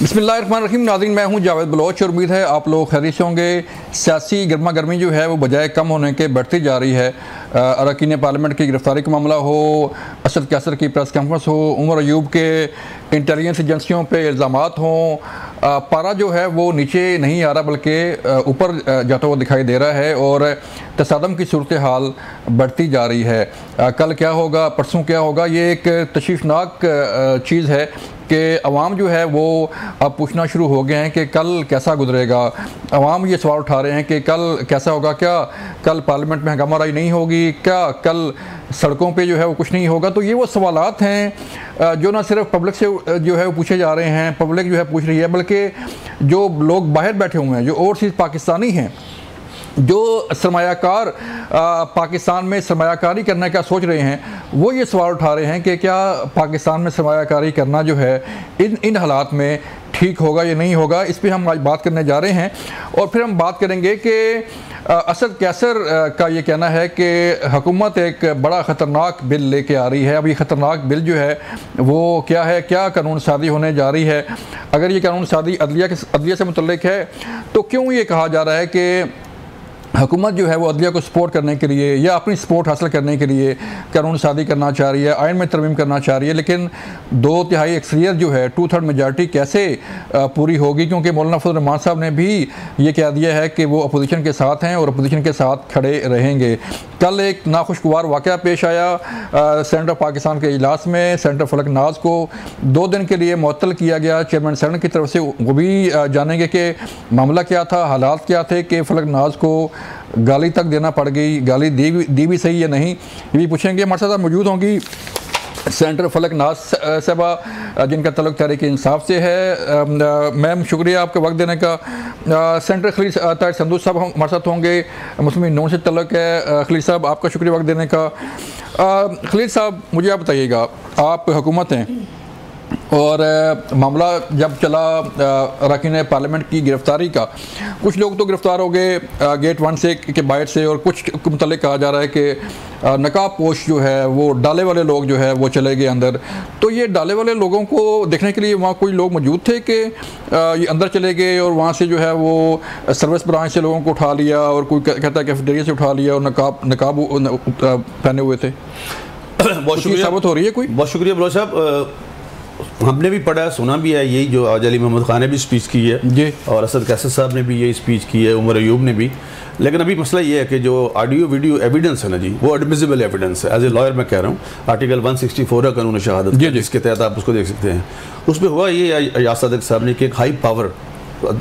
बिस्मिल्लाहिर्रहमानिर्रहीम। नाज़रीन, मैं हूं जावेद बलोच और उम्मीद है आप लोग खैरियत से होंगे। सियासी गर्मा गर्मी जो है वो बजाय कम होने के बढ़ती जा रही है। अरकान पार्लियामेंट की गिरफ्तारी का मामला हो, असद कैसर की प्रेस कॉन्फ्रेंस हो, उमर अयूब के इंटेलिजेंस एजेंसियों पे इल्ज़ामात हों, पारा जो है वो नीचे नहीं आ रहा बल्कि ऊपर जाता हुआ दिखाई दे रहा है और तसादम की सूरत हाल बढ़ती जा रही है। कल क्या होगा, परसों क्या होगा, ये एक तशवीशनाक चीज़ है कि अवाम जो है वो अब पूछना शुरू हो गए हैं कि कल कैसा गुजरेगा। अवाम ये सवाल उठा रहे हैं कि कल कैसा होगा, क्या कल पार्लियामेंट में हंगामाराई नहीं होगी, क्या कल सड़कों पे जो है वो कुछ नहीं होगा। तो ये वो सवालात हैं जो ना सिर्फ पब्लिक से जो है वो पूछे जा रहे हैं, पब्लिक जो है पूछ रही है, बल्कि जो लोग बाहर बैठे हुए हैं, जो ओवरसीज़ पाकिस्तानी हैं, जो सरमायाकार पाकिस्तान में सरमायाकारी करने का सोच रहे हैं, वो ये सवाल उठा रहे हैं कि क्या पाकिस्तान में सरमायाकारी करना जो है इन हालात में ठीक होगा या नहीं होगा। इस पर हम आज बात करने जा रहे हैं और फिर हम बात करेंगे कि असद कैसर का ये कहना है कि हुकूमत एक बड़ा ख़तरनाक बिल लेके आ रही है। अब ये ख़तरनाक बिल जो है वो क्या है, क्या कानून साजी होने जा रही है। अगर ये कानून साजी अदलिया से मुतल्लिक है तो क्यों ये कहा जा रहा है कि हुकूमत जो है वो अदलिया को सपोर्ट करने के लिए या अपनी सपोर्ट हासिल करने के लिए कानून साजी करना चाह रही है, आइन में तरमीम करना चाह रही है, लेकिन 2/3 अक्सरियत जो है 2/3 मेजॉरिटी कैसे पूरी होगी। क्योंकि मौलाना फजल रहमान साहब ने भी ये कह दिया है कि वो अपोजिशन के साथ हैं और अपोजिशन के साथ खड़े रहेंगे। कल एक नाखुशगवार वाक़या पेश आया सेनेट ऑफ पाकिस्तान के इजलास में। सेनेटर फलक नाज को 2 दिन के लिए मुअत्तल किया गया चेयरमैन सेनेट की तरफ से। वो भी जानेंगे कि मामला क्या था, हालात क्या थे कि फलक नाज को गाली तक देना पड़ गई, गाली दी भी सही या नहीं, ये भी पूछेंगे। हमारे साथ मौजूद होंगी सेनेटर फलक नाज साहबा जिनका तल्लुक़ तहरीक इंसाफ से है। मैम, शुक्रिया आपका वक्त देने का। सेनेटर खलील ताहिर संदूस साहब हमारे साथ होंगे, मुस्लिम नून से तल्लुक़ है। खलील साहब, आपका शुक्रिया वक्त देने का। खलील साहब, मुझे आप बताइएगा, आप हुकूमत हैं और मामला जब चला अरकान पार्लियामेंट की गिरफ्तारी का, कुछ लोग तो गिरफ्तार हो गए गेट 1 से के बाहर से, और कुछ के मुतालिक कहा जा रहा है कि नकाब पोश जो है वो डाले वाले लोग जो है वो चले गए अंदर। तो ये डाले वाले लोगों को देखने के लिए वहाँ कोई लोग मौजूद थे कि ये अंदर चले गए और वहाँ से जो है वो सर्विस ब्रांच से लोगों को उठा लिया, और कोई कहता है कैफेटेरिया से उठा लिया और नकाब पहने हुए थे। बहुत शुक्रिया, साबित हो रही है कोई? बहुत शुक्रिया बलोच साहब। हमने भी पढ़ा है, सुना भी है, यही जो आज अली मोहम्मद खान ने भी स्पीच की है जी, और असद कैसर साहब ने भी यही स्पीच की है, उमर अयूब ने भी। लेकिन अभी मसला ये है कि जो ऑडियो वीडियो एविडेंस है ना जी, वो एडमिसिबल एविडेंस है। एज ए लॉयर मैं कह रहा हूँ, आर्टिकल 164 है कानून शहादत, जिसके तहत आप उसको देख सकते हैं। उसमें हुआ ये अयाज सादिक साहब ने कि एक हाई पावर,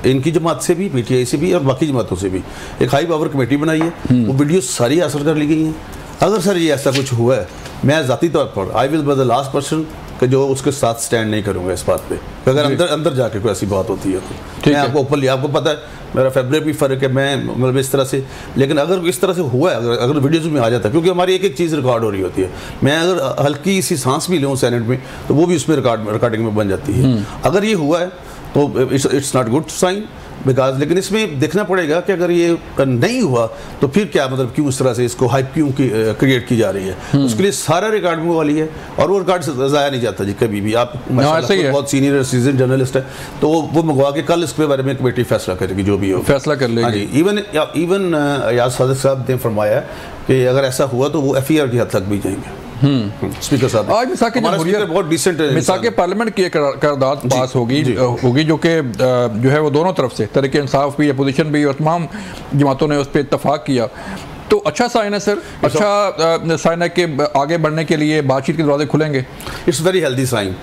इनकी जमात से भी, PTI से भी और बाकी जमातों से भी एक हाई पावर कमेटी बनाई है। वो वीडियो सारी हासिल कर ली गई हैं। अगर सर ये ऐसा कुछ हुआ है, मैं ज़ाती तौर पर I will be the last person कि जो उसके साथ स्टैंड नहीं करूँगा इस बात पे। अगर अंदर जाके कोई ऐसी बात होती है तो मैं आपको ओपनली, आपको पता है मेरा फेवरेट भी फ़र्क है, मैं मतलब इस तरह से। लेकिन अगर इस तरह से हुआ है, अगर वीडियोज़ में आ जाता है, क्योंकि हमारी एक एक चीज़ रिकॉर्ड हो रही होती है, मैं अगर हल्की सी सांस भी लूँ सेनेट में तो वो भी उसमें रिकॉर्डिंग में बन जाती है। अगर ये हुआ है तो it's not good sign because. लेकिन इसमें देखना पड़ेगा कि अगर ये नहीं हुआ तो फिर क्या, मतलब क्यों इस तरह से इसको हाइप क्यों क्रिएट की जा रही है। उसके लिए सारा रिकॉर्ड में वाली है और वो रिकॉर्ड ज़ाया नहीं जाता जी कभी भी। आप बहुत सीनियर सीजन जर्नलिस्ट है तो वो मंगवा के कल इसके बारे में कमेटी फैसला करेगी, जो भी हो फैसला कर लेगी। इवन अयाज सादिक साहब ने फरमाया कि अगर ऐसा हुआ तो वो FER की हद तक भी जाएंगे। स्पीकर साहब, आज मिसाके पार्लियामेंट की करारदाद पास होगी जो कि जो है वो दोनों तरफ से, तहरीक इंसाफ भी, अपोजिशन भी और तमाम जमातों ने उस पर इत्तफाक किया। तो अच्छा साइन है सर, अच्छा साइन है कि आगे बढ़ने के लिए बातचीत के दरवाजे खुलेंगे। इट्स वेरी हेल्दी साइन,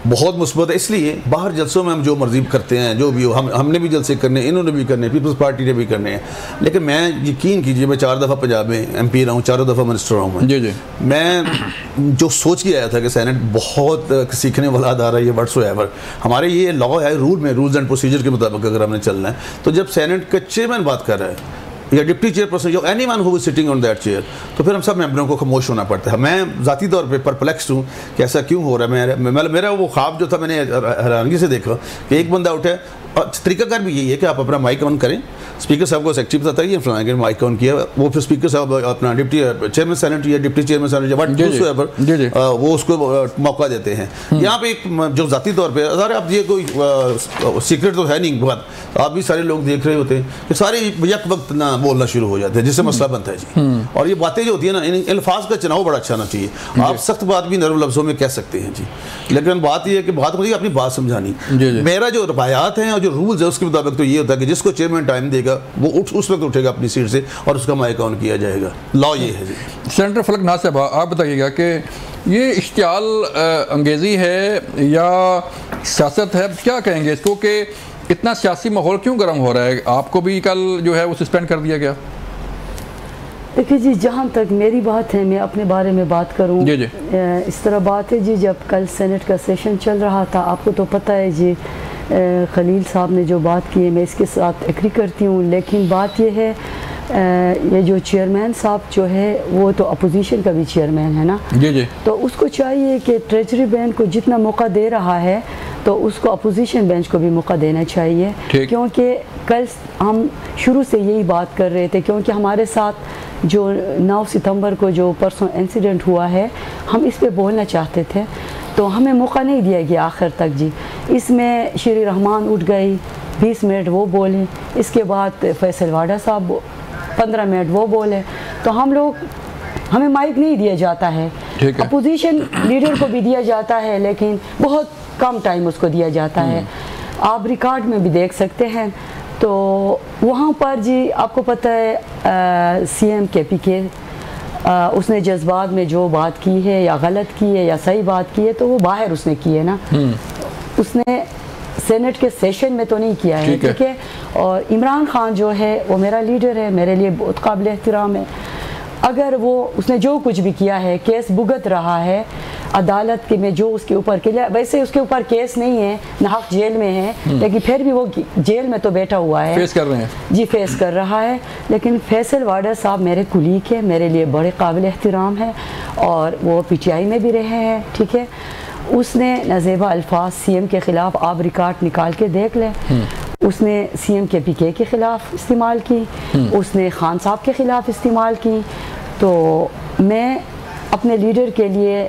बहुत मुस्बत है। इसलिए बाहर जलसों में हम जो मर्जी करते हैं, जो भी हो, हमने भी जलसे करने, इन्होंने भी करने, पीपल्स पार्टी ने भी करने हैं। लेकिन मैं यकीन कीजिए, मैं 4 दफ़ा पंजाब में MP रहा हूँ, 4 दफ़ा मिनिस्टर रहा हूँ जी। मैं जो सोच के आया था कि सेनेट बहुत सीखने वाला अदारा है, व्हाट्सएवर हमारे ये लॉ है, रूल्स एंड प्रोसीजर के मुताबिक अगर हमने चलना है, तो जब सेनेट का चेयरमैन बात कर रहा है या डिप्टी चेयरपर्सन जो anyone who is sitting on that chair, तो फिर हम सब मेंबरों को खामोश होना पड़ता है। मैं ज़ाती तौर पे परप्लेक्स हूँ कि ऐसा क्यों हो रहा है। मेरा वो ख्वाब जो था, मैंने हैरानगी से देखा कि एक बंदा उठे, और तरीकाकार भी यही है कि आप अपना माइक ऑन करें, स्पीकर साहब को सेक्रेटरी बताता है कि माइक ऑन किया, वो फिर स्पीकर साहब अपना डिप्टी चेयरमैन सेनेट या डिप्टी चेयरमैन सेनेट वो उसको मौका देते हैं। यहाँ पे एक जो ज़ाती तौर पे, अगर आप ये कोई सीक्रेट तो है नहीं बहुत, आप भी सारे लोग देख रहे होते हैं कि सारे यक वक्त ना बोलना शुरू हो जाते हैं, जिससे मसला बनता है जी। और ये बातें जो होती है ना, इन अल्फाज का चुनाव बड़ा अच्छा होना चाहिए। आप सख्त बात भी नरम लफ्ज़ों में कह सकते हैं जी, लेकिन बात यह है कि बात मुझे अपनी बात समझानी। मेरा जो रवायात हैं और जो रूल्स है उसके मुताबिक तो ये होता है कि जिसको चेयरमैन टाइम देगा वो उस वक्त उठेगा अपनी सीट से और उसका माइक ऑन किया जाएगा। लॉ ये है जी। सेनेटर फलक नाज साहब, आप बताइएगा कि ये इश्तियाल अंगेज़ी है या सियासत है, क्या कहेंगे इसको कि इतना सियासी माहौल क्यों गर्म हो रहा है? आपको भी कल जो है वो सस्पेंड कर दिया गया। देखिए जी, जहाँ तक मेरी बात है, मैं अपने बारे में बात करूँ जी। इस तरह बात है जी, जब कल सेनेट का सेशन चल रहा था, आपको तो पता है जी, खलील साहब ने जो बात की है मैं इसके साथ एग्री करती हूँ, लेकिन बात यह है ये जो चेयरमैन साहब जो है वो तो अपोजिशन का भी चेयरमैन है ना जी, तो उसको चाहिए कि ट्रेजरी बैंक को जितना मौका दे रहा है तो उसको अपोजिशन बेंच को भी मौका देना चाहिए, क्योंकि कल हम शुरू से यही बात कर रहे थे, क्योंकि हमारे साथ जो 9 सितंबर को जो परसों इंसिडेंट हुआ है, हम इस पे बोलना चाहते थे तो हमें मौका नहीं दिया गया आखिर तक जी। इसमें श्री रहमान उठ गई, 20 मिनट वो बोले, इसके बाद फैसल वाडा साहब 15 मिनट वो बोले, तो हमें माइक नहीं दिया जाता है। अपोजिशन लीडर को भी दिया जाता है लेकिन बहुत कम टाइम उसको दिया जाता है। आप रिकॉर्ड में भी देख सकते हैं। तो वहाँ पर जी आपको पता है सीएम KPK उसने जज्बात में जो बात की है या गलत की है या सही बात की है तो वो बाहर उसने की है ना, उसने सेनेट के सेशन में तो नहीं किया है, ठीक है। और इमरान खान जो है वो मेरा लीडर है, मेरे लिए बहुत काबिल एहतराम है। अगर वो उसने जो कुछ भी किया है, केस भुगत रहा है अदालत के में, जो उसके ऊपर के लिए, वैसे उसके ऊपर केस नहीं है, नाहक जेल में है, लेकिन फिर भी वो जेल में तो बैठा हुआ है, फेस कर रहे हैं जी, फेस कर रहा है। लेकिन फैसल वाडा साहब मेरे कुलीग है, मेरे लिए बड़े काबिल एहतराम है और वो PTI में भी रहे हैं, ठीक है। उसने नज़ेबा अल्फाज CM के ख़िलाफ़, आप रिकॉर्ड निकाल के देख लें, उसने CM KPK के ख़िलाफ़ इस्तेमाल की, उसने खान साहब के ख़िलाफ़ इस्तेमाल की। तो मैं अपने लीडर के लिए,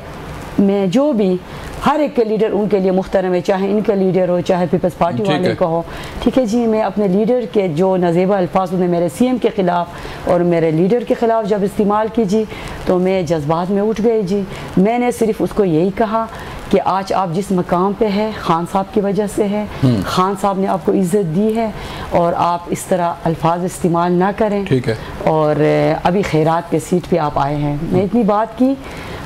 मैं जो भी हर एक के लीडर उनके लिए मुख्तरम है, चाहे इनका लीडर हो चाहे पीपल्स पार्टी वाले का हो, ठीक है जी। मैं अपने लीडर के जो नज़ेबा अल्फाज उन्हें मेरे CM के ख़िलाफ़ और मेरे लीडर के ख़िलाफ़ जब इस्तेमाल की जी तो मैं जज्बात में उठ गई जी। मैंने सिर्फ उसको यही कहा कि आज आप जिस मकाम पे है खान साहब की वजह से है, खान साहब ने आपको इज़्ज़त दी है और आप इस तरह अल्फाज इस्तेमाल ना करें, ठीक है। और अभी खैरात के सीट पे आप आए हैं। मैं इतनी बात की,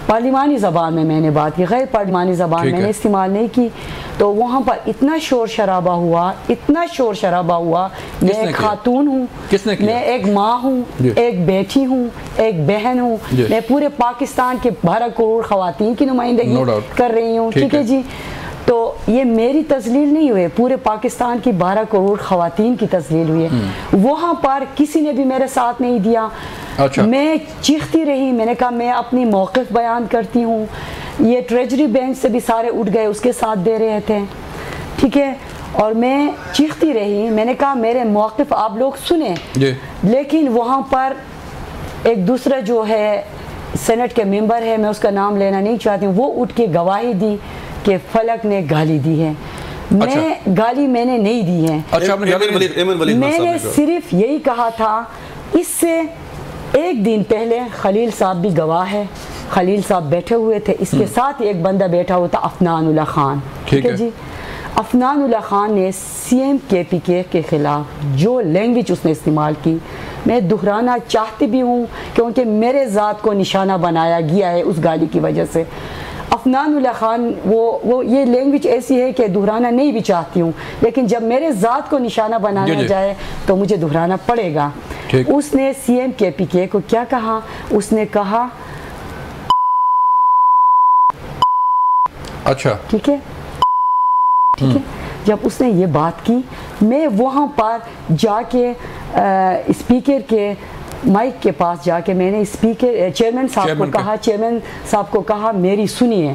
पार्लिमानी ज़बान में मैंने बात की, गैर पार्लिमानी ज़बान मैंने इस्तेमाल नहीं की। तो वहाँ पर इतना शोर शराबा हुआ, इतना शोर शराबा हुआ। मैं एक खातून हूँ, मैं एक माँ हूँ, एक बेटी हूँ, एक बहन हूँ, मैं पूरे पाकिस्तान के 12 करोड़ ख़वातीन की नुमाइंदगी कर रही हूँ, ठीक है जी। तो ये मेरी तस्लील नहीं हुई, पूरे पाकिस्तान की 12 करोड़ ख़वातीन की तस्लील हुई है। वहाँ पर किसी ने भी मेरे साथ नहीं दिया। अच्छा। मैं चीखती रही, मैंने कहा मैं अपनी मौक़िफ़ बयान करती हूँ। ये ट्रेजरी बैंक से भी सारे उठ गए, उसके साथ दे रहे थे, ठीक है। और मैं चीखती रही, मैंने कहा मेरे मौक़िफ़ आप लोग सुने। लेकिन वहाँ पर एक दूसरा जो है सेनेट के मेंबर है, मैं उसका नाम लेना नहीं चाहती हूँ, वो उठ के गवाही दी कि फलक ने गाली दी है। मैं गाली मैंने नहीं दी है। अच्छा, मैंने सिर्फ यही कहा था। इससे एक दिन पहले खलील साहब भी गवाह है, खलील साहब बैठे हुए थे, इसके साथ एक बंदा बैठा हुआ था, अफनानुल्लाह खान, ठीक है जी। अफनानुल्लाह खान ने CM KPK के ख़िलाफ़ जो लैंग्वेज उसने इस्तेमाल की, मैं दोहराना चाहती भी हूँ क्योंकि मेरे ज़ात को निशाना बनाया गया है उस गाली की वजह से। अफनानुल्लाह खान वो ये लैंग्वेज ऐसी है कि दोहराना नहीं भी चाहती हूँ, लेकिन जब मेरे ज़ात को निशाना बनाया जाए तो मुझे दोहराना पड़ेगा। उसने CM KPK को क्या कहा, उसने कहा अच्छा, ठीक है, ठीक है। जब उसने ये बात की, मैं वहाँ पर जाके स्पीकर के माइक के पास जाके मैंने स्पीकर चेयरमैन साहब को कहा मेरी सुनिए।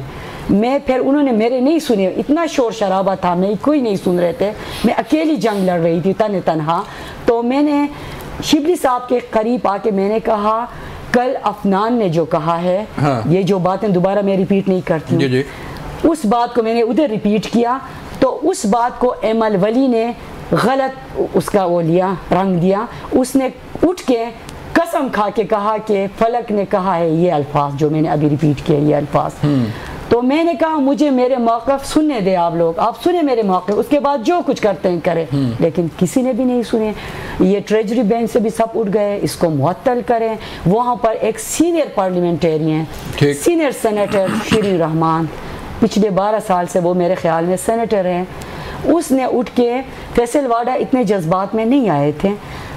मैं फिर उन्होंने मेरे नहीं सुने, इतना शोर शराबा था, मैं कोई नहीं सुन रहे थे, मैं अकेली जंग लड़ रही थी तन्हा। तो मैंने शिबली साहब के करीब आके मैंने कहा कल अफनान ने जो कहा है, हाँ। ये जो बातें दोबारा मैं रिपीट नहीं करती, उस बात को मैंने उधर रिपीट किया। तो उस बात को एमल वली ने गलत उसका वो लिया, रंग दिया। उसने उठ के कसम खा के कहा कि फलक ने कहा है ये अल्फाज जो मैंने अभी रिपीट किया, ये अल्फाज। तो मैंने कहा मुझे मेरे मौक़िफ़ सुनने दे, आप लोग आप सुने मेरे मौक़िफ़, उसके बाद जो कुछ करते हैं करें। लेकिन किसी ने भी नहीं सुने। ये ट्रेजरी बेंच से भी सब उठ गए, इसको मुअत्तल करें। वहाँ पर एक senior parliamentarian, senior senator Shireen Rehman, पिछले 12 साल से वो मेरे ख्याल में सेनेटर हैं, उसने उठ के फैसल वाडा इतने जज्बात में नहीं आए थे,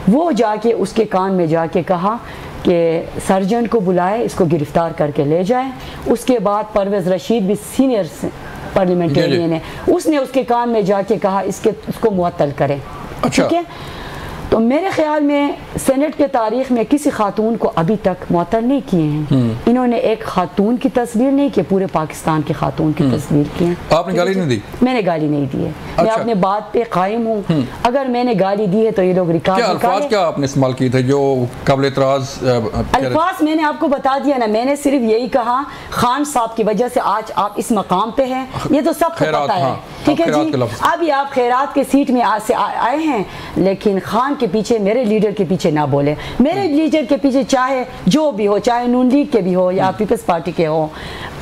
वो जाके उसके कान में जाके कहा कि सर्जन को बुलाए, इसको गिरफ्तार करके ले जाए। उसके बाद परवेज़ रशीद भी सीनियर पार्लियामेंटेरियन है, उसने उसके कान में जाके कहा इसको मुअत्तल करें। ठीक है, तो मेरे ख्याल में सेनेट के तारीख में किसी खातून को अभी तक मुअत्तल नहीं किए हैं। इन्होंने एक खातून की तस्वीर नहीं की, पूरे पाकिस्तान की खातून की तस्वीर की है। आपने गाली नहीं दी? मैंने गाली नहीं दी है। अच्छा। मैं अपने बात पे कायम हूँ। अगर मैंने गाली दी है तो ये लोग रिकॉर्ड अल्फाज क्या आपने इस्तेमाल किए थे जो काबिल एतराज? अल्फाज मैंने आपको बता दिया ना, मैंने सिर्फ यही कहा खान साहब की वजह से आज आप इस मकाम पे हैं, ये तो सबको पता है। ठीक है जी, अभी आप खैरात के सीट में आज से आए हैं, लेकिन खान के पीछे, मेरे लीडर के पीछे ना बोले। मेरे लीडर के पीछे चाहे जो भी हो, चाहे नून लीग के भी हो या पीपल्स पार्टी के हो,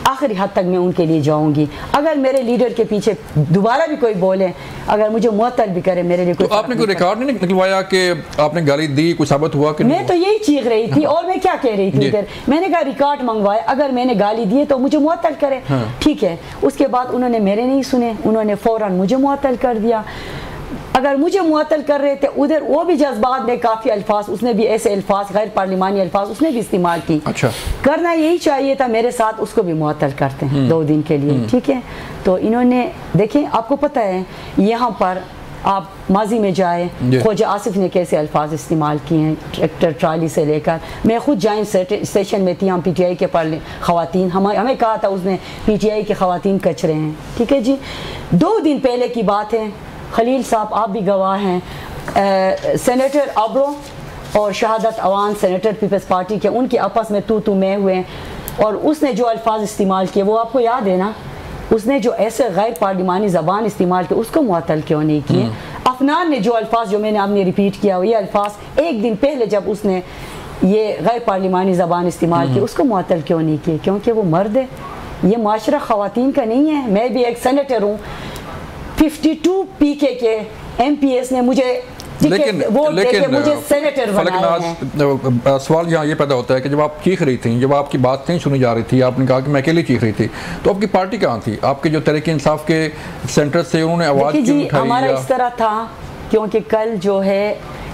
आखिरी हद तक मैं उनके लिए जाऊंगी। अगर मेरे लीडर के पीछे दोबारा भी कोई बोले, अगर मुझे मुअत्तल भी करे, मेरे लिए कोई। तो आपने कोई रिकॉर्ड नहीं निकलवाया कि आपने गाली दी, कोई साबित हुआ कि? मैं तो यही चीख रही थी और मैं क्या कह रही थी इधर, मैंने कहा रिकॉर्ड मंगवाए, अगर मैंने गाली दी तो मुझे मुअत्तल करे। ठीक है, उसके बाद उन्होंने मेरे नहीं सुने, उन्होंने फौरन मुझे मुअत्तल कर दिया। अगर मुझे मुअत्तल कर रहे थे उधर, वो भी जज्बात में काफ़ी अल्फाज, उसने भी ऐसे अल्फाज, गैर पार्लिमानी अल्फाज उसने भी इस्तेमाल की। अच्छा, करना यही चाहिए था मेरे साथ, उसको भी मुअत्तल करते हैं 2 दिन के लिए। ठीक है, तो इन्होंने देखें, आपको पता है यहाँ पर आप माजी में जाए, ख्वाजा आसिफ ने कैसे अल्फाज इस्तेमाल किए हैं, ट्रैक्टर ट्राली से लेकर। मैं खुद जॉइंट सेशन में थी, हम PTI के ख़वातीन, हमें कहा था उसने PTI के ख़वातीन कचरे हैं। ठीक है जी, 2 दिन पहले की बात है, खलील साहब आप भी गवाह हैं, सेनेटर आबरो और शहादत अवान सेनेटर पीपल्स पार्टी के, उनके आपस में तू मैं हुए, और उसने जो अल्फाज इस्तेमाल किए वो आपको याद है ना, उसने जो ऐसे गैर पार्लिमानी ज़बान इस्तेमाल की, उसको मुअत्तल क्यों नहीं किए? अफनान ने जो अल्फाज जो मैंने आपने रिपीट किया, ये अल्फाज 1 दिन पहले जब उसने ये गैर पार्लिमानी ज़बान इस्तेमाल की, उसको मुअत्तल क्यों नहीं किए? क्योंकि वो मर्द है, ये माशरा ख़वातीन का नहीं है। मैं भी एक सेनेटर हूँ, 52 PK के MPs ने मुझे वोट देके मुझे सेनेटर बनाया है। सवाल यहाँ ये पैदा होता है कि जब आप चीख रही थी, जब आपकी बात नहीं सुनी जा रही थी, आपने कहा कि मैं अकेली चीख रही थी, तो आपकी पार्टी कहाँ थी? आपके जो तहरीक इंसाफ के सेंटर से उन्होंने आवाज़ क्यों उठाई? हमारा इस तरह था क्योंकि कल जो है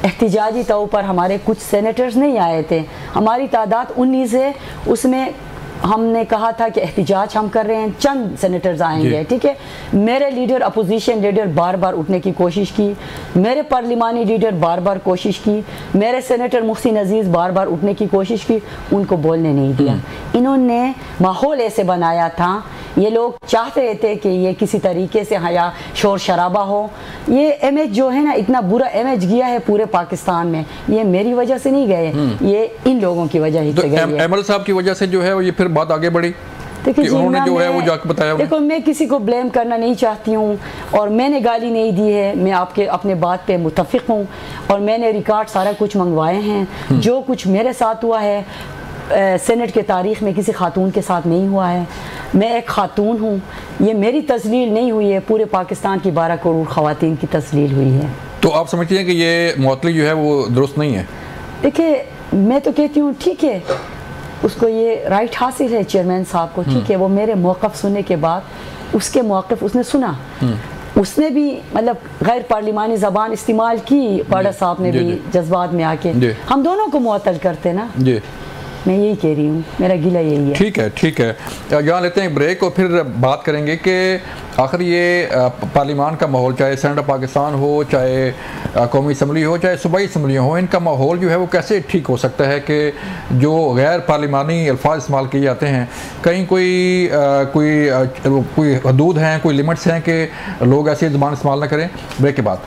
एहतिजाजी तौर पर हमारे कुछ सेनेटर्स नहीं आए थे, हमारी तादाद 19 है, उसमें हमने कहा था कि एहतिजाज हम कर रहे हैं, चंद सेनेटर्स आएंगे। ठीक है, मेरे लीडर अपोजिशन लीडर बार बार उठने की कोशिश की, मेरे पार्लिमानी लीडर बार बार कोशिश की, मेरे सेनेटर मुहसिन अजीज़ बार बार उठने की कोशिश की, उनको बोलने नहीं दिया। इन्होंने माहौल ऐसे बनाया था, ये लोग चाहते थे कि ये किसी तरीके से हया शोर शराबा हो। ये इमेज जो है ना, इतना बुरा इमेज गया है पूरे पाकिस्तान में, ये मेरी वजह से नहीं गए, ये इन लोगों की वजह ही से गए। एमएल साहब की वजह से जो है ये फिर बात आगे बढ़ी। देखिए उन्होंने जो है वो जाके बताया। देखो, मैं किसी को ब्लेम करना नहीं चाहती हूँ और मैंने गाली नहीं दी है, मैं आपके अपने बात पे मुत्तफिक हूँ और मैंने रिकॉर्ड सारा कुछ मंगवाए हैं। जो कुछ मेरे साथ हुआ है सेनेट के तारीख़ में किसी खातून के साथ नहीं हुआ है। मैं एक खातून हूँ, ये मेरी तस्लील नहीं हुई है, पूरे पाकिस्तान की 12 करोड़ ख़वातीन की तस्लील हुई है। तो आप समझती हैं कि ये मुअत्तली जो है वो दुरुस्त नहीं है? देखिए, मैं तो कहती हूँ ठीक है, उसको ये राइट हासिल है चेयरमैन साहब को, ठीक है, वो मेरे मौक़िफ़ सुनने के बाद उसके मौक़िफ़ उसने सुना, उसने भी मतलब गैर पार्लिमानी ज़बान इस्तेमाल की, पाड़ा साहब ने भी जज्बात में आके, हम दोनों को मुअत्तल करते ना। मैं यही कह रही हूँ, मेरा गिला यही है। ठीक है, ठीक है। यहाँ लेते हैं ब्रेक और फिर बात करेंगे कि आखिर ये पार्लियामान का माहौल, चाहे सेनेट ऑफ पाकिस्तान हो, चाहे कौमी असम्बली हो, चाहे सूबाई असम्बलियाँ हो, इनका माहौल जो है वो कैसे ठीक हो सकता है कि जो गैर पार्लिमानी अल्फाज इस्तेमाल किए जाते हैं, कहीं कोई हदूद हैं, कोई लिमिट्स हैं कि लोग ऐसी ज़बान इस्तेमाल ना करें। ब्रेक के बाद